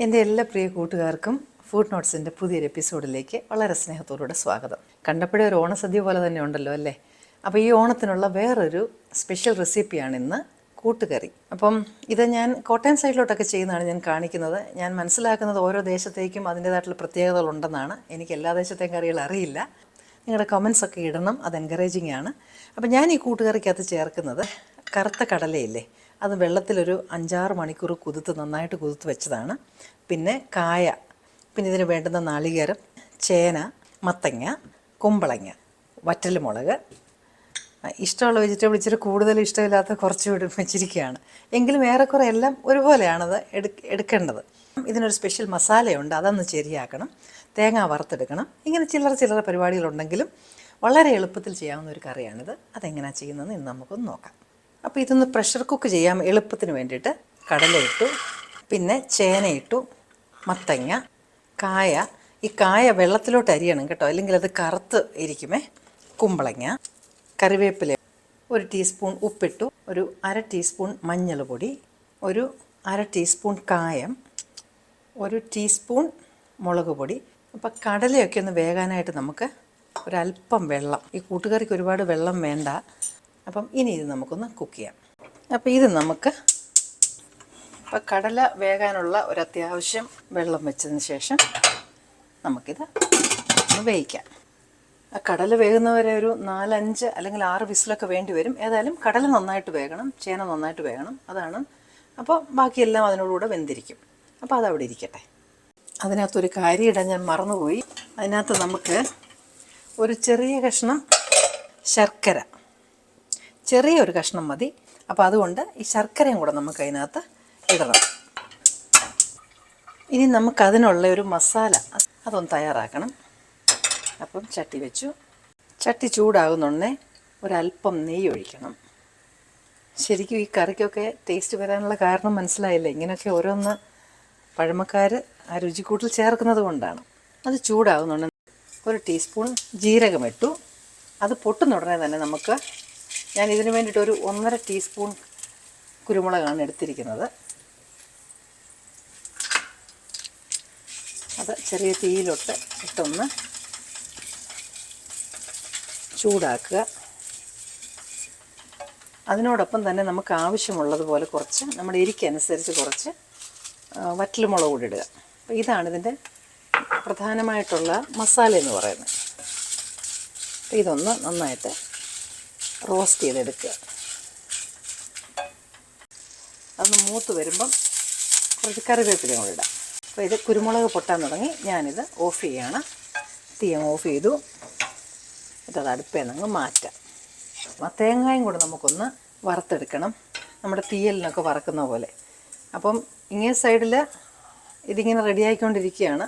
എൻ്റെ എല്ലാ പ്രിയ കൂട്ടുകാർക്കും ഫുഡ് നോട്ട്സിൻ്റെ പുതിയൊരു എപ്പിസോഡിലേക്ക് വളരെ സ്നേഹത്തോടുകൂടെ സ്വാഗതം. കണ്ടപ്പോഴേ ഒരു ഓണസദ്യ പോലെ തന്നെ ഉണ്ടല്ലോ അല്ലേ? അപ്പോൾ ഈ ഓണത്തിനുള്ള വേറൊരു സ്പെഷ്യൽ റെസിപ്പിയാണ് ഇന്ന് കൂട്ടുകറി. അപ്പം ഇത് ഞാൻ കോട്ടയം സൈഡിലോട്ടൊക്കെ ചെയ്യുന്നതാണ് ഞാൻ കാണിക്കുന്നത്. ഞാൻ മനസ്സിലാക്കുന്നത് ഓരോ ദേശത്തേക്കും അതിൻ്റേതായിട്ടുള്ള പ്രത്യേകതകളുണ്ടെന്നാണ്. എനിക്ക് എല്ലാ ദേശത്തെയും കറികൾ അറിയില്ല. നിങ്ങളുടെ കമൻസ് ഒക്കെ ഇടണം, അത് എൻകറേജിങ് ആണ്. അപ്പം ഞാൻ ഈ കൂട്ടുകറിക്കകത്ത് ചേർക്കുന്നത് കറുത്ത കടലയില്ലേ, അത് വെള്ളത്തിലൊരു 5-6 മണിക്കൂർ നന്നായിട്ട് കുതിർത്ത് വെച്ചതാണ്. പിന്നെ കായ, പിന്നെ ഇതിന് വേണ്ടുന്ന നാളികേരം, ചേന, മത്തങ്ങ, കുമ്പളങ്ങ, വറ്റൽമുളക്, ഇഷ്ടമുള്ള വെജിറ്റബിൾ ഇച്ചിരി കൂടുതൽ ഇഷ്ടമില്ലാത്ത കുറച്ചുകൂടി വെച്ചിരിക്കുകയാണ്. എങ്കിലും ഏറെക്കുറെ എല്ലാം ഒരുപോലെയാണത് എടുക്കേണ്ടത്. ഇതിനൊരു സ്പെഷ്യൽ മസാലയുണ്ട്, അതൊന്ന് ശരിയാക്കണം. തേങ്ങ വറുത്തെടുക്കണം. ഇങ്ങനെ ചില്ലറ പരിപാടികളുണ്ടെങ്കിലും വളരെ എളുപ്പത്തിൽ ചെയ്യാവുന്ന ഒരു കറിയാണിത്. അതെങ്ങനെയാണ് ചെയ്യുന്നതെന്ന് ഇന്ന് നമുക്കൊന്ന് നോക്കാം. അപ്പോൾ ഇതൊന്ന് പ്രഷർ കുക്ക് ചെയ്യാം എളുപ്പത്തിന് വേണ്ടിയിട്ട്. കടല ഇട്ടു, പിന്നെ ചേന ഇട്ടു, മത്തങ്ങ, കായ. ഈ കായ വെള്ളത്തിലോട്ട് അരിയണം കേട്ടോ, അല്ലെങ്കിൽ അത് കറുത്ത് ഇരിക്കുമേ. കുമ്പളങ്ങ, കറിവേപ്പില, 1 ടീസ്പൂൺ ഉപ്പിട്ടു, ഒരു 1/2 ടീസ്പൂൺ മഞ്ഞൾ പൊടി, ഒരു 1/2 ടീസ്പൂൺ കായം, 1 ടീസ്പൂൺ മുളക് പൊടി. അപ്പോൾ കടലയൊക്കെ ഒന്ന് വേകാനായിട്ട് നമുക്ക് ഒരല്പം വെള്ളം. ഈ കൂട്ടുകറിക്ക് ഒരുപാട് വെള്ളം വേണ്ട. അപ്പം ഇനി ഇത് നമുക്കൊന്ന് കുക്ക് ചെയ്യാം. അപ്പോൾ ഇത് നമുക്ക് ഇപ്പോൾ കടല വേകാനുള്ള ഒരത്യാവശ്യം വെള്ളം വെച്ചതിന് ശേഷം നമുക്കിത് ഒന്ന് വേവിക്കാം. ആ കടല വേകുന്നവരെ ഒരു 4-5 അല്ലെങ്കിൽ 6 വിസിലൊക്കെ വേണ്ടി വരും. ഏതായാലും കടല നന്നായിട്ട് വേകണം, ചേന നന്നായിട്ട് വേകണം, അതാണ്. അപ്പോൾ ബാക്കിയെല്ലാം അതിനോടുകൂടെ വെന്തിരിക്കും. അപ്പോൾ അതവിടെ ഇരിക്കട്ടെ. അതിനകത്തൊരു കാര്യം ഇടാൻ ഞാൻ മറന്നുപോയി. അതിനകത്ത് നമുക്ക് ഒരു ചെറിയ കഷ്ണം ശർക്കര, ചെറിയൊരു കഷ്ണം മതി. അപ്പോൾ അതുകൊണ്ട് ഈ ശർക്കരയും കൂടെ നമുക്ക് അതിനകത്ത് ഇടണം. ഇനി നമുക്കതിനുള്ള ഒരു മസാല അതൊന്ന് തയ്യാറാക്കണം. അപ്പം ചട്ടി വെച്ചു. ചട്ടി ചൂടാകുന്നുണ്ടേ ഒരല്പം നെയ്യ് ഒഴിക്കണം. ശരിക്കും ഈ കറിക്കൊക്കെ ടേസ്റ്റ് വരാനുള്ള കാരണം മനസ്സിലായില്ലേ? ഇങ്ങനെയൊക്കെ ഓരോന്ന് പഴമക്കാർ ആ രുചിക്കൂട്ടിൽ ചേർക്കുന്നത് കൊണ്ടാണ്. അത് ചൂടാകുന്നുണ്ട്. 1 ടീസ്പൂൺ ജീരകമിട്ടു. അത് പൊട്ടുന്ന ഉടനെ തന്നെ നമുക്ക്, ഞാൻ ഇതിന് വേണ്ടിയിട്ട് ഒരു 1.5 ടീസ്പൂൺ കുരുമുളകാണ് എടുത്തിരിക്കുന്നത്. അത് ചെറിയ തീയിലോട്ട് ഇട്ടൊന്ന് ചൂടാക്കുക. അതിനോടൊപ്പം തന്നെ നമുക്ക് ആവശ്യമുള്ളതുപോലെ കുറച്ച്, നമ്മുടെ എരിക്കനുസരിച്ച് കുറച്ച് വറ്റൽമുളക് കൂടി ഇടുക. അപ്പോൾ ഇതാണ് ഇതിൻ്റെ പ്രധാനമായിട്ടുള്ള മസാല എന്ന് പറയുന്നത്. അപ്പോൾ ഇതൊന്ന് നന്നായിട്ട് റോസ്റ്റ് ചെയ്തെടുക്കുക. അതൊന്ന് മൂത്ത് വരുമ്പം കുറച്ച് കറിവേപ്പിലയും കൂടി ഇടാം. അപ്പോൾ ഇത് കുരുമുളക് പൊട്ടാൻ തുടങ്ങി. ഞാനിത് ഓഫ് ചെയ്യുകയാണ്. തീ ഓഫ് ചെയ്തു. എന്നിട്ടത് അടുപ്പേൽ നിന്ന് മാറ്റാം. ആ തേങ്ങയും കൂടെ നമുക്കൊന്ന് വറുത്തെടുക്കണം, നമ്മുടെ തീയലിനൊക്കെ വറക്കുന്ന പോലെ. അപ്പം ഇങ്ങേ സൈഡിൽ ഇതിങ്ങനെ റെഡി ആയിക്കൊണ്ടിരിക്കുകയാണ്.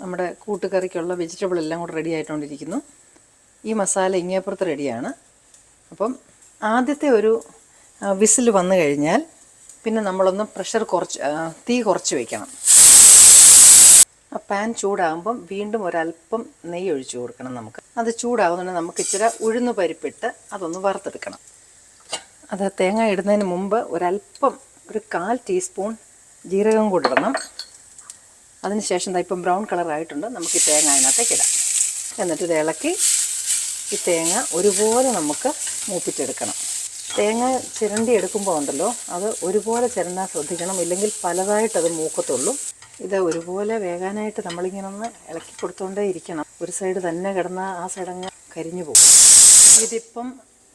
നമ്മുടെ കൂട്ടുകറിക്കുള്ള വെജിറ്റബിൾ എല്ലാം കൂടെ റെഡി ആയിക്കൊണ്ടിരിക്കുന്നു. ഈ മസാല ഇങ്ങേപ്പുറത്ത് റെഡിയാണ്. അപ്പം ആദ്യത്തെ ഒരു വിസിൽ വന്നു കഴിഞ്ഞാൽ പിന്നെ നമ്മളൊന്ന് തീ കുറച്ച് വയ്ക്കണം. ആ പാൻ ചൂടാകുമ്പം വീണ്ടും ഒരല്പം നെയ്യ് ഒഴിച്ചു കൊടുക്കണം നമുക്ക്. അത് ചൂടാകുന്നുണ്ടെങ്കിൽ നമുക്ക് ഇച്ചിരി ഉഴുന്ന് പരിപ്പിട്ട് അതൊന്ന് വറുത്തെടുക്കണം. അത് തേങ്ങ ഇടുന്നതിന് മുമ്പ് ഒരല്പം, ഒരു 1/4 ടീസ്പൂൺ ജീരകം കൂടി ഇടണം. അതിനുശേഷം ഇപ്പം ബ്രൗൺ കളറായിട്ടുണ്ട്. നമുക്ക് ഈ തേങ്ങ അതിനകത്തേക്ക് ഇടാം. എന്നിട്ട് ഇത് ഇളക്കി ഈ തേങ്ങ ഒരുപോലെ നമുക്ക് മൂപ്പിച്ചെടുക്കണം. തേങ്ങ ചിരണ്ടി എടുക്കുമ്പോൾ ഉണ്ടല്ലോ, അത് ഒരുപോലെ ചിരണ്ടാൻ ശ്രദ്ധിക്കണം, ഇല്ലെങ്കിൽ പലതായിട്ടത് മൂക്കത്തുള്ളൂ. ഇത് ഒരുപോലെ വേകാനായിട്ട് നമ്മളിങ്ങനെ ഒന്ന് ഇളക്കി കൊടുത്തുകൊണ്ടേ ഇരിക്കണം. ഒരു സൈഡ് തന്നെ കിടന്നാൽ ആ സൈഡങ്ങ് കരിഞ്ഞു പോകും. ഇതിപ്പം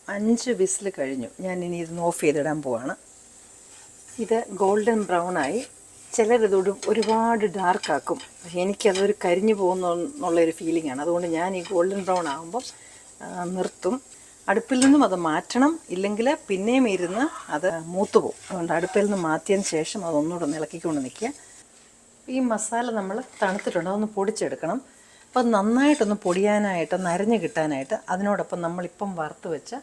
5 വിസിൽ കഴിഞ്ഞു. ഞാൻ ഇനി ഇത് ഓഫ് ചെയ്തിടാൻ പോവാണ്. ഇത് ഗോൾഡൻ ബ്രൗണായി. ചിലരിതോട് ഒരുപാട് ഡാർക്കാക്കും, പക്ഷേ എനിക്കതൊരു കരിഞ്ഞു പോകുന്നുള്ളൊരു ഫീലിംഗാണ്. അതുകൊണ്ട് ഞാൻ ഈ ഗോൾഡൻ ബ്രൗൺ ആകുമ്പം നിർത്തും. അടുപ്പിൽ നിന്നും അത് മാറ്റണം, ഇല്ലെങ്കിൽ പിന്നെയും ഇരുന്ന് അത് മൂത്തു പോകും. അതുകൊണ്ട് അടുപ്പിൽ നിന്ന് മാറ്റിയതിന് ശേഷം അതൊന്നുകൂടെ ഒന്ന് ഇളക്കിക്കൊണ്ട് നിൽക്കുക. ഈ മസാല നമ്മൾ തണുത്തിട്ടുണ്ട്, അതൊന്ന് പൊടിച്ചെടുക്കണം. അപ്പോൾ അത് നന്നായിട്ടൊന്ന് പൊടിയാനായിട്ട്, ഒന്ന് അരഞ്ഞ് കിട്ടാനായിട്ട് അതിനോടൊപ്പം നമ്മളിപ്പം വറുത്ത് വെച്ച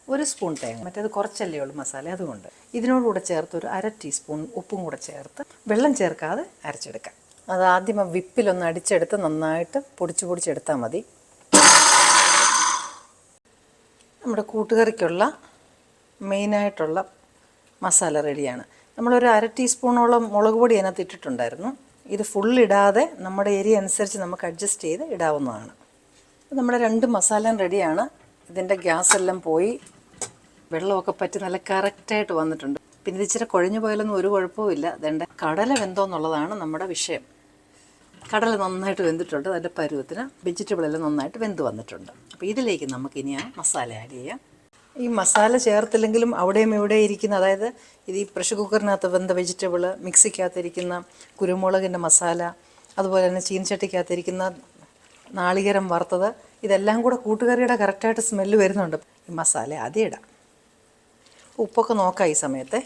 1 സ്പൂൺ തേങ്ങ, മറ്റേത് കുറച്ചല്ലേ ഉള്ളൂ മസാല, അതുകൊണ്ട് ഇതിനോടുകൂടെ ചേർത്ത് ഒരു 1/2 ടീസ്പൂൺ ഉപ്പും കൂടെ ചേർത്ത് വെള്ളം ചേർക്കാതെ അരച്ചെടുക്കാം. അത് ആദ്യം വിപ്പിലൊന്ന് അടിച്ചെടുത്ത് നന്നായിട്ട് പൊടിച്ചെടുത്താൽ മതി. നമ്മുടെ കൂട്ടുകറിക്കുള്ള മെയിനായിട്ടുള്ള മസാല റെഡിയാണ്. നമ്മളൊരു 1/2 ടീസ്പൂണോളം മുളക് പൊടി അതിനകത്ത് ഇട്ടിട്ടുണ്ടായിരുന്നു. ഇത് ഫുള്ളിടാതെ നമ്മുടെ എരി അനുസരിച്ച് നമുക്ക് അഡ്ജസ്റ്റ് ചെയ്ത് ഇടാവുന്നതാണ്. നമ്മുടെ 2 മസാലയും റെഡിയാണ്. ഇതിൻ്റെ ഗ്യാസെല്ലാം പോയി വെള്ളമൊക്കെ പറ്റി നല്ല കറക്റ്റായിട്ട് വന്നിട്ടുണ്ട്. പിന്നെ ഇത് ഇച്ചിരി കുഴഞ്ഞു പോയാലൊന്നും ഒരു കുഴപ്പവുമില്ല. അതുകൊണ്ട് കടല വെന്തോന്നുള്ളതാണ് നമ്മുടെ വിഷയം. കടല നന്നായിട്ട് വെന്തിട്ടുണ്ട്. അതിൻ്റെ പരുവത്തിന് വെജിറ്റബിളെല്ലാം നന്നായിട്ട് വെന്ത് വന്നിട്ടുണ്ട്. അപ്പോൾ ഇതിലേക്ക് നമുക്കിനി ആ മസാല ആഡ് ചെയ്യാം. ഈ മസാല ചേർത്തില്ലെങ്കിലും അവിടെയും ഇവിടെ ഇരിക്കുന്ന, അതായത് ഇത് ഈ പ്രഷർ കുക്കറിനകത്ത് വെന്ത വെജിറ്റബിൾ, മിക്സിക്കകത്തിരിക്കുന്ന കുരുമുളകിൻ്റെ മസാല, അതുപോലെ തന്നെ ചീനച്ചട്ടിക്കകത്തിരിക്കുന്ന നാളികേരം വറുത്തത്, ഇതെല്ലാം കൂടെ കൂട്ടുകറിയുടെ കറക്റ്റായിട്ട് സ്മെല്ല് വരുന്നുണ്ട്. ഈ മസാല ആദ്യം ഇടാം. ഉപ്പൊക്കെ നോക്കാം ഈ സമയത്ത്.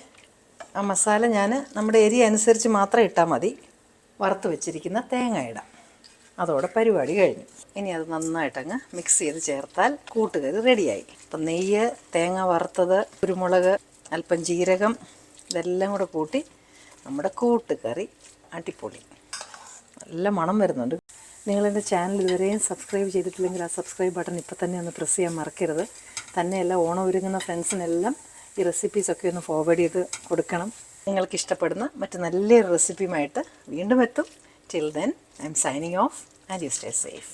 ആ മസാല ഞാൻ നമ്മുടെ എരി അനുസരിച്ച് മാത്രം ഇട്ടാൽ മതി. വറുത്ത് വെച്ചിരിക്കുന്ന തേങ്ങ ഇടാം. അതോടെ പരിപാടി കഴിഞ്ഞു. ഇനി അത് നന്നായിട്ടങ്ങ് മിക്സ് ചെയ്ത് ചേർത്താൽ കൂട്ടുകറി റെഡിയായി. അപ്പം നെയ്യ്, തേങ്ങ വറുത്തത്, കുരുമുളക്, അല്പം ജീരകം, ഇതെല്ലാം കൂടെ കൂട്ടി നമ്മുടെ കൂട്ടുകറി അടിപൊളി. നല്ല മണം വരുന്നുണ്ട്. നിങ്ങളെൻ്റെ ചാനൽ ഇതുവരെയും സബ്സ്ക്രൈബ് ചെയ്തിട്ടില്ലെങ്കിൽ ആ സബ്സ്ക്രൈബ് ബട്ടൺ ഇപ്പോൾ തന്നെ ഒന്ന് പ്രസ് ചെയ്യാൻ മറക്കരുത്. തന്നെയല്ല, ഓണം ഒരുങ്ങുന്ന ഫ്രണ്ട്സിനെല്ലാം ഈ റെസിപ്പീസൊക്കെ ഒന്ന് ഫോർവേഡ് ചെയ്ത് കൊടുക്കണം. നിങ്ങൾക്ക് ഇഷ്ടപ്പെടുന്ന മറ്റ് നല്ലൊരു റെസിപ്പിയുമായിട്ട് വീണ്ടും എത്തും. Till then I M signing off and you stay safe.